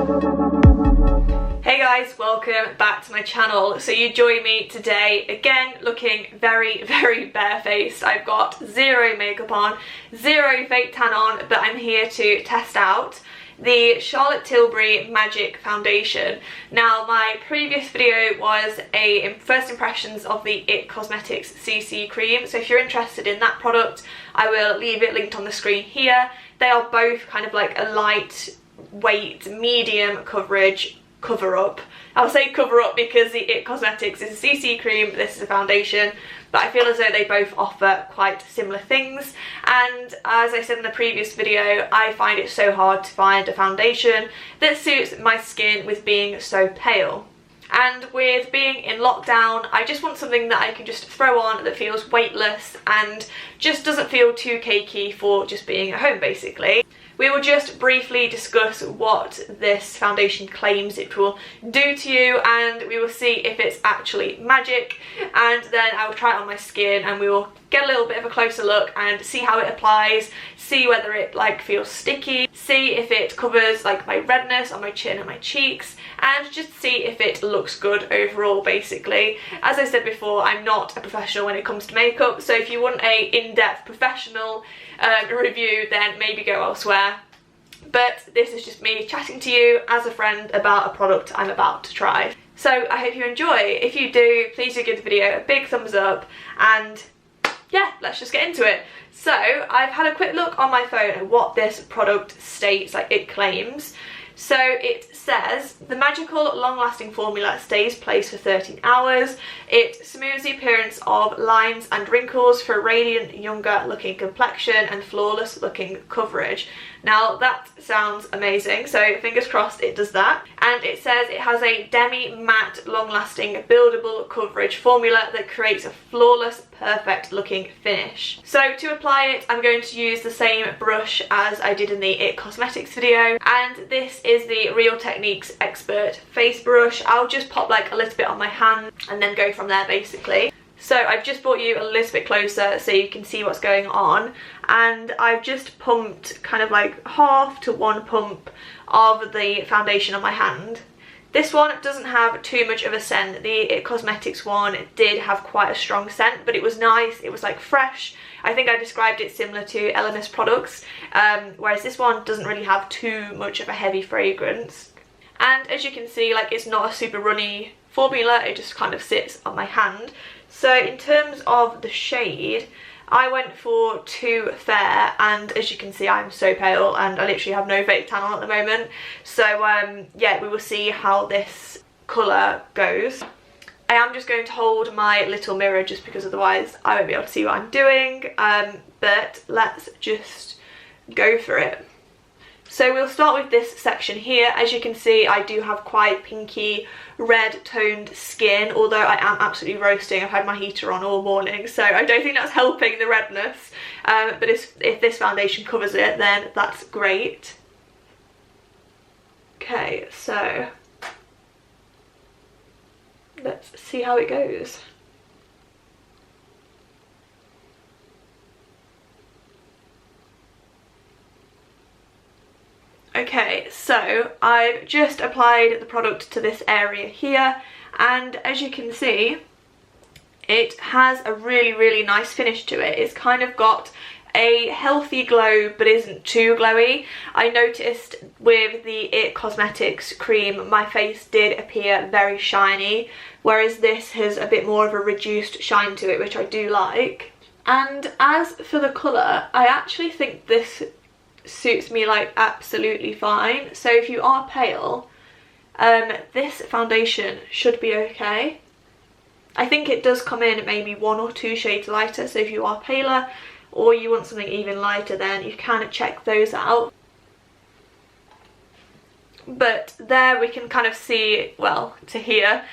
Hey guys, welcome back to my channel. So you join me today again looking very barefaced. I've got zero makeup on, zero fake tan on, but I'm here to test out the Charlotte Tilbury Magic Foundation. Now my previous video was a first impressions of the IT Cosmetics CC cream, so if you're interested in that product I will leave it linked on the screen here. They are both kind of like a lightweight, medium coverage cover-up. I'll say cover-up because the IT Cosmetics is a CC cream, this is a foundation, but I feel as though they both offer quite similar things. And as I said in the previous video, I find it so hard to find a foundation that suits my skin with being so pale. And with being in lockdown, I just want something that I can just throw on that feels weightless and just doesn't feel too cakey for just being at home basically. We will just briefly discuss what this foundation claims it will do to you, and we will see if it's actually magic, and then I will try it on my skin and we will get a little bit of a closer look and see how it applies, see whether it feels sticky, see if it covers my redness on my chin and my cheeks, and just see if it looks good overall basically. As I said before, I'm not a professional when it comes to makeup, so if you want a in-depth professional review then maybe go elsewhere. But this is just me chatting to you as a friend about a product I'm about to try. So I hope you enjoy. If you do, please do give the video a big thumbs up, and yeah, let's just get into it. So I've had a quick look on my phone at what this product states, it claims. So it says, the magical long-lasting formula stays placed for 13 hours. It smooths the appearance of lines and wrinkles for a radiant, younger looking complexion and flawless looking coverage. Now that sounds amazing, so fingers crossed it does that. And it says it has a demi-matte, long-lasting, buildable coverage formula that creates a flawless, perfect looking finish. So to apply it, I'm going to use the same brush as I did in the IT Cosmetics video, and this is the Real Techniques Expert Face Brush. I'll just pop a little bit on my hand and then go from there basically. So I've just brought you a little bit closer so you can see what's going on, and I've just pumped kind of half to one pump of the foundation on my hand. This one doesn't have too much of a scent. The IT Cosmetics one did have quite a strong scent, but it was nice, it was fresh. I think I described it similar to Elemis products, whereas this one doesn't really have too much of a heavy fragrance. And as you can see, it's not a super runny formula, it just kind of sits on my hand. So in terms of the shade, I went for Too Fair, and as you can see I'm so pale and I literally have no fake tan on at the moment. So yeah, we will see how this colour goes. I am just going to hold my little mirror just because otherwise I won't be able to see what I'm doing, but let's just go for it. So we'll start with this section here. As you can see, I do have quite pinky red toned skin, although I am absolutely roasting. I've had my heater on all morning, so I don't think that's helping the redness, but if this foundation covers it then that's great. Okay, so let's see how it goes. Okay, so I've just applied the product to this area here, and as you can see it has a really nice finish to it. It's kind of got a healthy glow but isn't too glowy. I noticed with the IT Cosmetics cream my face did appear very shiny, whereas this has a bit more of a reduced shine to it, which I do like. And as for the colour, I actually think this suits me absolutely fine. So if you are pale, this foundation should be okay. I think it does come in maybe 1 or 2 shades lighter, so if you are paler or you want something even lighter then you can check those out. But there we can kind of see, well, to here,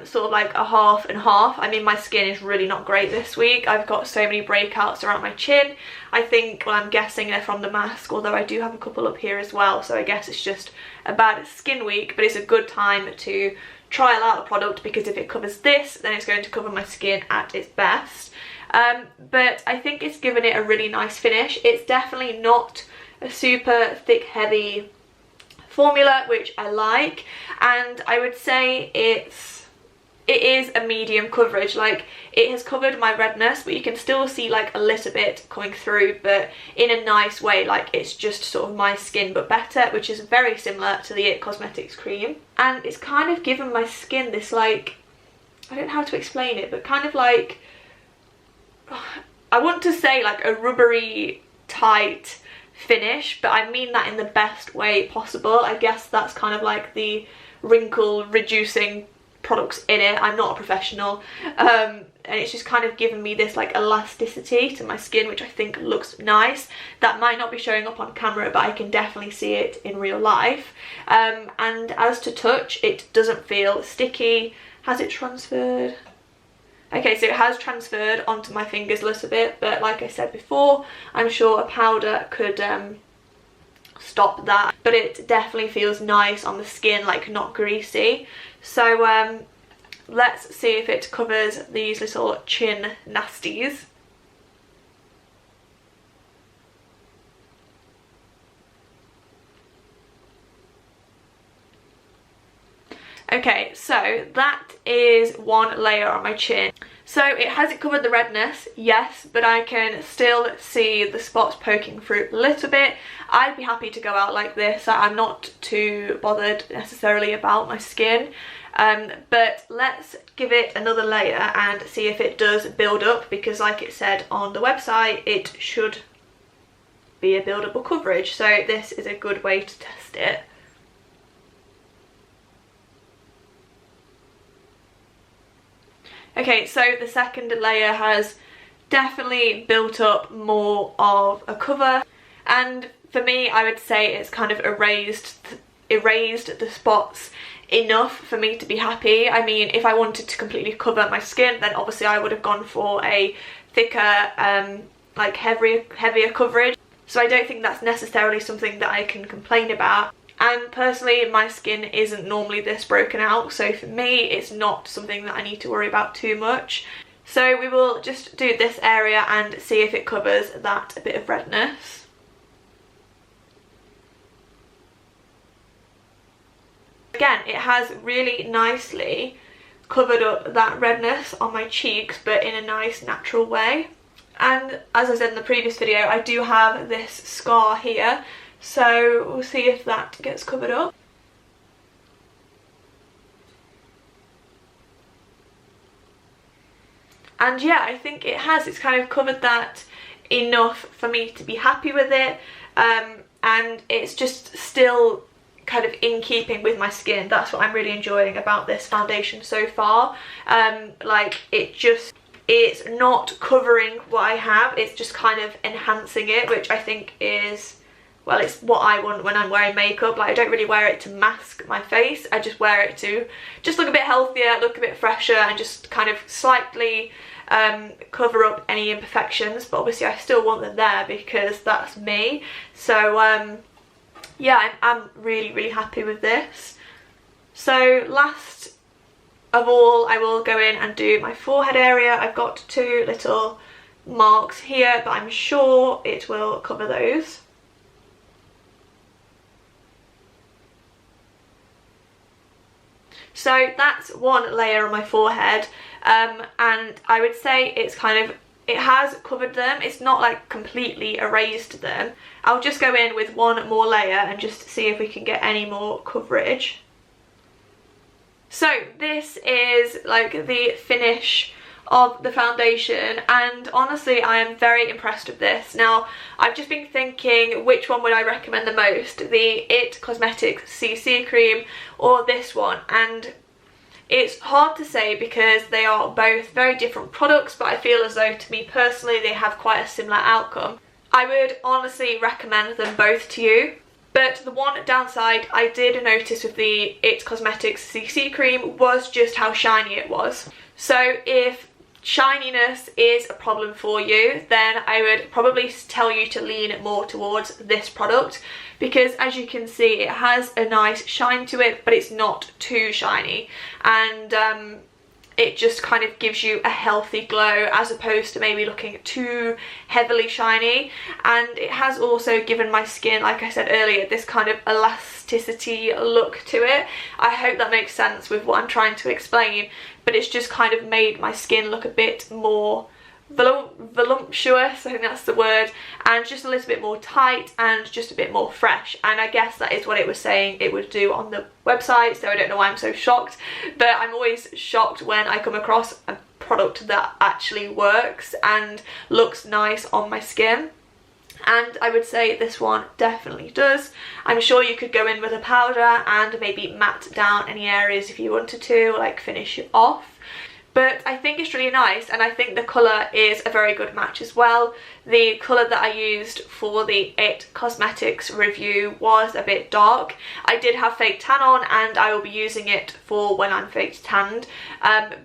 sort of a half and half. I mean, my skin is really not great this week. I've got so many breakouts around my chin. I think, well, I'm guessing they're from the mask, although I do have a couple up here as well, so I guess it's just a bad skin week, but it's a good time to trial out a product because if it covers this, then it's going to cover my skin at its best. But I think it's given it a really nice finish. It's definitely not a super thick, heavy formula, which I like, and I would say it is a medium coverage. Like, it has covered my redness, but you can still see like a little bit coming through, but in a nice way, like it's just sort of my skin but better, which is very similar to the IT Cosmetics cream. And it's kind of given my skin this, like, I don't know how to explain it, but kind of like, I want to say like a rubbery tight finish, but I mean that in the best way possible. I guess that's kind of like the wrinkle reducing products in it. I'm not a professional, and it's just kind of given me this like elasticity to my skin, which I think looks nice. That might not be showing up on camera, but I can definitely see it in real life. And as to touch, it doesn't feel sticky. Has it transferred? Okay, so it has transferred onto my fingers a little bit, but like I said before, I'm sure a powder could stop that, but it definitely feels nice on the skin, like not greasy. So let's see if it covers these little chin nasties. Okay, so that is one layer on my chin. So it hasn't covered the redness, yes, but I can still see the spots poking through a little bit. I'd be happy to go out like this. I'm not too bothered necessarily about my skin. But let's give it another layer and see if it does build up, because like it said on the website, it should be a buildable coverage. So this is a good way to test it. Okay, so the second layer has definitely built up more of a cover, and for me I would say it's kind of erased the spots enough for me to be happy. I mean, if I wanted to completely cover my skin, then obviously I would have gone for a thicker, like heavier coverage. So I don't think that's necessarily something that I can complain about. And personally, my skin isn't normally this broken out, so for me it's not something that I need to worry about too much. So we will just do this area and see if it covers that bit of redness. Again, it has really nicely covered up that redness on my cheeks, but in a nice natural way. And as I said in the previous video, I do have this scar here, so we'll see if that gets covered up. And yeah, I think it has. It's kind of covered that enough for me to be happy with it, and it's just still kind of in keeping with my skin. That's what I'm really enjoying about this foundation so far. Like, it's not covering what I have, it's just kind of enhancing it, which I think is, well, it's what I want when I'm wearing makeup. Like, I don't really wear it to mask my face, I just wear it to just look a bit healthier, look a bit fresher, and just kind of slightly cover up any imperfections. But obviously I still want them there because that's me. So yeah, I'm really happy with this. So last of all, I will go in and do my forehead area. I've got two little marks here, but I'm sure it will cover those. So that's one layer on my forehead, and I would say it's kind of, it has covered them. It's not like completely erased them. I'll just go in with one more layer and just see if we can get any more coverage. So this is like the finish of the foundation, and honestly I am very impressed with this. Now, I've just been thinking, which one would I recommend the most, the IT Cosmetics CC cream or this one, and it's hard to say because they are both very different products, but I feel as though, to me personally, they have quite a similar outcome. I would honestly recommend them both to you. But the one downside I did notice with the IT Cosmetics CC cream was just how shiny it was. So if shininess is a problem for you, then I would probably tell you to lean more towards this product, because as you can see, it has a nice shine to it, but it's not too shiny. And it just kind of gives you a healthy glow as opposed to maybe looking too heavily shiny. And it has also given my skin, like I said earlier, this kind of elasticity look to it. I hope that makes sense with what I'm trying to explain, but it's just kind of made my skin look a bit more voluptuous, I think that's the word, and just a little bit more tight and just a bit more fresh. And I guess that is what it was saying it would do on the website, so I don't know why I'm so shocked, but I'm always shocked when I come across a product that actually works and looks nice on my skin. And I would say this one definitely does. I'm sure you could go in with a powder and maybe matte down any areas if you wanted to, like finish it off. But I think it's really nice, and I think the colour is a very good match as well. The colour that I used for the It Cosmetics review was a bit dark. I did have fake tan on, and I will be using it for when I'm fake tanned.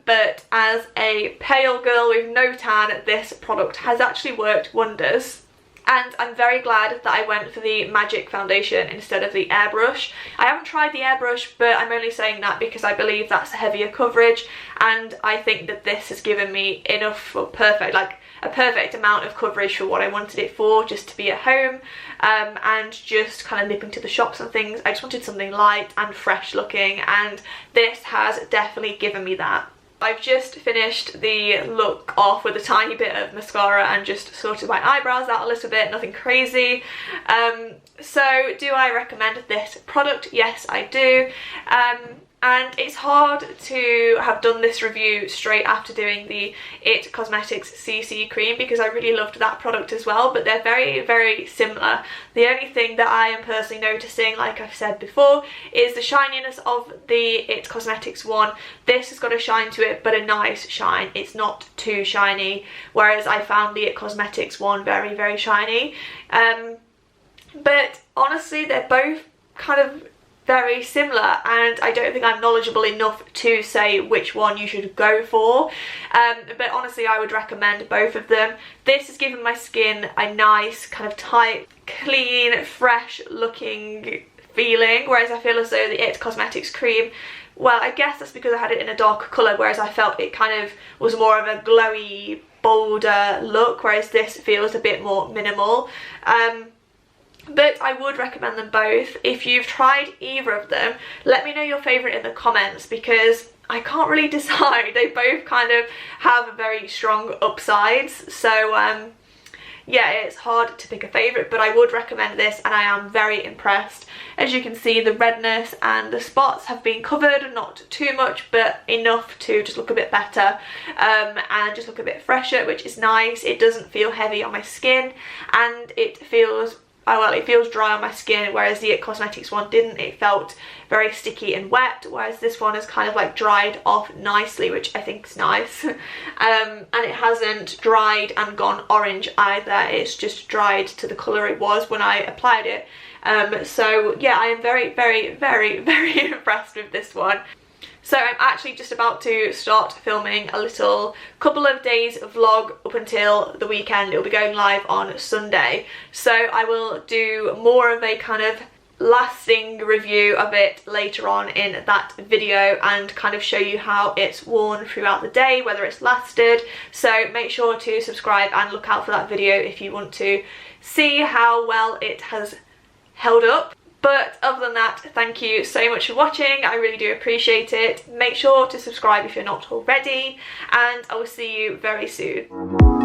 But as a pale girl with no tan, this product has actually worked wonders. And I'm very glad that I went for the Magic foundation instead of the airbrush. I haven't tried the airbrush, but I'm only saying that because I believe that's a heavier coverage, and I think that this has given me enough, or perfect, like a perfect amount of coverage for what I wanted it for, just to be at home and just kind of nipping to the shops and things. I just wanted something light and fresh looking, and this has definitely given me that. I've just finished the look off with a tiny bit of mascara and just sorted my eyebrows out a little bit, nothing crazy. So do I recommend this product? Yes, I do. And it's hard to have done this review straight after doing the It Cosmetics CC cream because I really loved that product as well, but they're very, very similar. The only thing that I am personally noticing, like I've said before, is the shininess of the It Cosmetics one. This has got a shine to it, but a nice shine. It's not too shiny, whereas I found the It Cosmetics one very, very shiny. But honestly, they're both kind of very similar, and I don't think I'm knowledgeable enough to say which one you should go for, but honestly I would recommend both of them. This has given my skin a nice kind of tight, clean, fresh looking feeling, whereas I feel as though the It Cosmetics cream, well, I guess that's because I had it in a darker colour, whereas I felt it kind of was more of a glowy, bolder look, whereas this feels a bit more minimal. But I would recommend them both. If you've tried either of them, let me know your favourite in the comments, because I can't really decide. They both kind of have very strong upsides, so yeah, it's hard to pick a favourite, but I would recommend this, and I am very impressed. As you can see, the redness and the spots have been covered, not too much, but enough to just look a bit better and just look a bit fresher, which is nice. It doesn't feel heavy on my skin, and it feels, oh well, it feels dry on my skin, whereas the It Cosmetics one didn't. It felt very sticky and wet, whereas this one is kind of like dried off nicely, which I think is nice. And it hasn't dried and gone orange either. It's just dried to the colour it was when I applied it. So yeah, I am very, very, very, very impressed with this one. So I'm actually just about to start filming a little couple of days vlog up until the weekend. It'll be going live on Sunday. So I will do more of a kind of lasting review of it later on in that video and kind of show you how it's worn throughout the day, whether it's lasted. So make sure to subscribe and look out for that video if you want to see how well it has held up. But other than that, thank you so much for watching. I really do appreciate it. Make sure to subscribe if you're not already, and I will see you very soon.